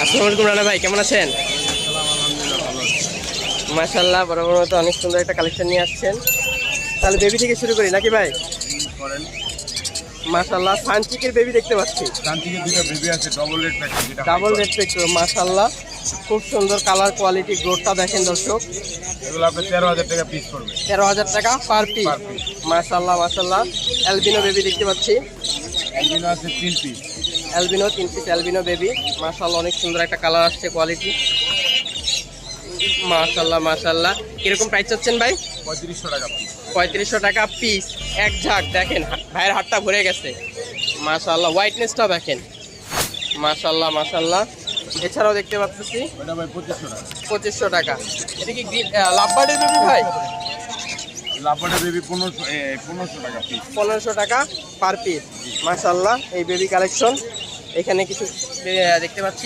আসসালামু আলাইকুম রানা ভাই, কেমন আছেন? মাশাআল্লাহ, বরাবর মতো অনেক সুন্দর একটা কালেকশন নিয়ে আসছেন। তাহলে বেবি থেকে শুরু করি নাকি ভাই? করেন। মাশাআল্লাহ, সানচিকের বেবি দেখতে পাচ্ছি। শান্তিকে দুটো বেবি আছে, ডবল রেড প্যাকেট, যেটা ডাবল রেড পেক্টর, মাশাআল্লাহ, খুব সুন্দর কালার, কোয়ালিটি, গ্রোথটা দেখেন দর্শক। এগুলো আপনার 13,000 টাকা পিস পড়বে। 13,000 টাকা পার পিস। Per piece। মাশাআল্লাহ মাশাআল্লাহ, অ্যালবিনো বেবি দেখতে পাচ্ছি। অ্যালবিনো আছে 3 piece. Albino 3 piece albino baby, মাশাআল্লাহ, অনেক সুন্দর একটা কালার আসছে, কোয়ালিটি, মাশাআল্লাহ মাশাআল্লাহ। কিরকম প্রাইস চাচ্ছেন ভাই? 3500 টাকা পিস। 3500 টাকা পিস। এক ঝাঁক দেখেন, ভাইয়ের হাতটা ভরে গেছে। মাশাআল্লাহ, হোয়াইটনেসটা দেখেন, মাশাআল্লাহ মাশাআল্লাহ। এছাড়াও দেখতে পাচ্ছি ওটা ভাই 2500 টাকা। 2500 টাকা। এটা কি লাভবার্ডের বেবি ভাই? লাভবার্ডের বেবি 1500 টাকা পিস। 1500 টাকা পার পিস। মাশাআল্লাহ, এই বেবি কালেকশন এখানে কিছু দেখতে পাচ্ছি।